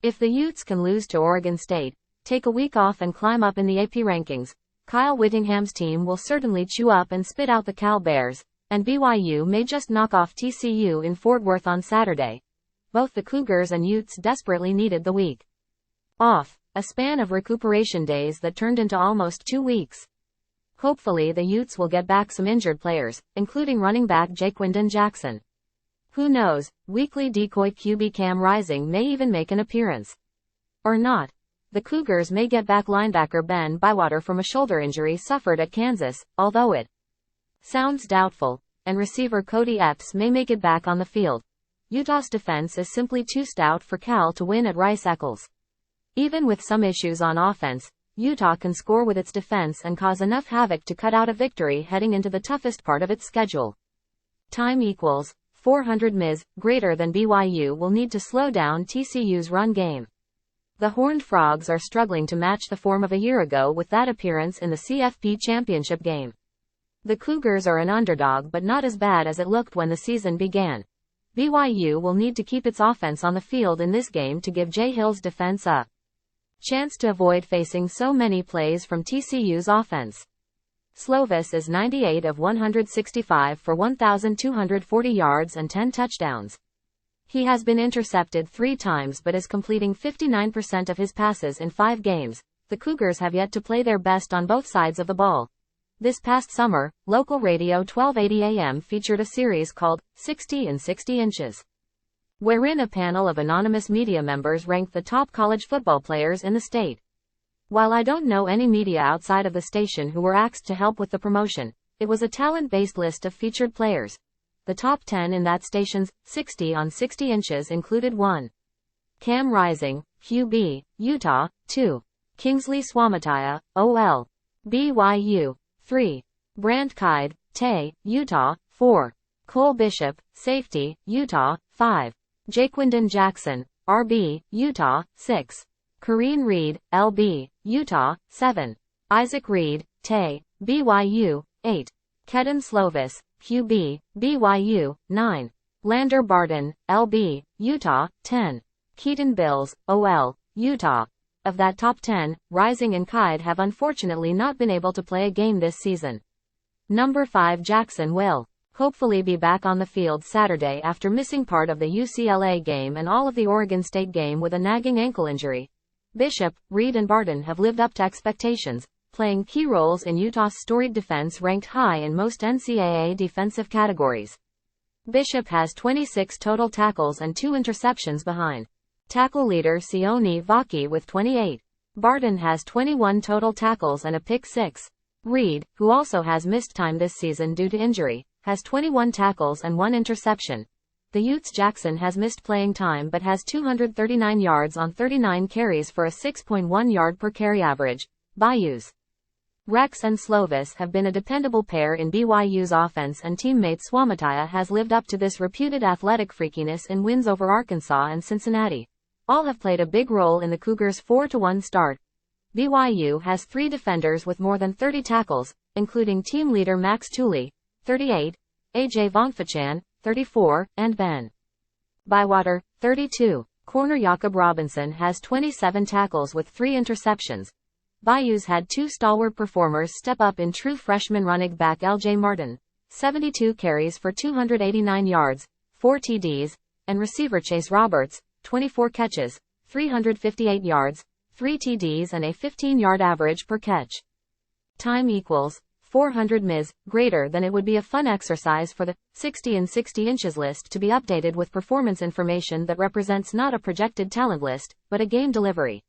If the Utes can lose to Oregon State, take a week off and climb up in the AP rankings, Kyle Whittingham's team will certainly chew up and spit out the Cal Bears, and BYU may just knock off TCU in Fort Worth on Saturday. Both the Cougars and Utes desperately needed the week off, a span of recuperation days that turned into almost 2 weeks. Hopefully the Utes will get back some injured players, including running back Jaquindon Jackson. Who knows, weekly decoy QB Cam Rising may even make an appearance. Or not. The Cougars may get back linebacker Ben Bywater from a shoulder injury suffered at Kansas, although it sounds doubtful, and receiver Kody Epps may make it back on the field. Utah's defense is simply too stout for Cal to win at Rice-Eccles. Even with some issues on offense, Utah can score with its defense and cause enough havoc to cut out a victory heading into the toughest part of its schedule. Time equals 400 ms, greater than BYU will need to slow down TCU's run game. The Horned Frogs are struggling to match the form of a year ago with that appearance in the CFP championship game. The Cougars are an underdog but not as bad as it looked when the season began. BYU will need to keep its offense on the field in this game to give Jay Hill's defense a chance to avoid facing so many plays from TCU's offense. Slovis is 98 of 165 for 1,240 yards and 10 touchdowns. He has been intercepted 3 times but is completing 59% of his passes in 5 games. The Cougars have yet to play their best on both sides of the ball. This past summer, local radio 1280 AM featured a series called 60 and 60 Inches, wherein a panel of anonymous media members ranked the top college football players in the state. While I don't know any media outside of the station who were asked to help with the promotion, it was a talent-based list of featured players. The top 10 in that station's 60 on 60 Inches included 1. Cam Rising, QB, Utah, 2. Kingsley Swamataya, OL, BYU, 3. Brant Kide, Tay, Utah, 4. Cole Bishop, Safety, Utah, 5. Jaquindon Jackson, RB, Utah, 6. Kareen Reed, LB, Utah, 7. Isaac Reed, Tay, BYU, 8. Kedon Slovis, QB, BYU, 9. Lander Barden, LB, Utah, 10. Keaton Bills, OL, Utah. Of that top 10, Rising and Kide have unfortunately not been able to play a game this season. Number 5 Jackson will hopefully be back on the field Saturday after missing part of the UCLA game and all of the Oregon State game with a nagging ankle injury. Bishop, Reed and Barden have lived up to expectations, playing key roles in Utah's storied defense ranked high in most NCAA defensive categories. Bishop has 26 total tackles and 2 interceptions behind tackle leader Sione Vaki with 28. Barden has 21 total tackles and a pick 6. Reed, who also has missed time this season due to injury, has 21 tackles and 1 interception. The Utes Jackson has missed playing time but has 239 yards on 39 carries for a 6.1 yard per carry average. Bayou's Rex and Slovis have been a dependable pair in BYU's offense, and teammate Swamataya has lived up to this reputed athletic freakiness in wins over Arkansas and Cincinnati. All have played a big role in the Cougars' 4-1 start. BYU has 3 defenders with more than 30 tackles, including team leader Max Tooley, 38, AJ Vongphachan, 34, and Ben Bywater, 32. Corner Jakob Robinson has 27 tackles with 3 interceptions. Bayou's had 2 stalwart performers step up in true freshman running back LJ Martin, 72 carries for 289 yards, 4 TDs, and receiver Chase Roberts, 24 catches, 358 yards, 3 TDs and a 15-yard average per catch. Time equals 400 ms, greater than it would be a fun exercise for the 60 and 60 Inches list to be updated with performance information that represents not a projected talent list, but a game delivery.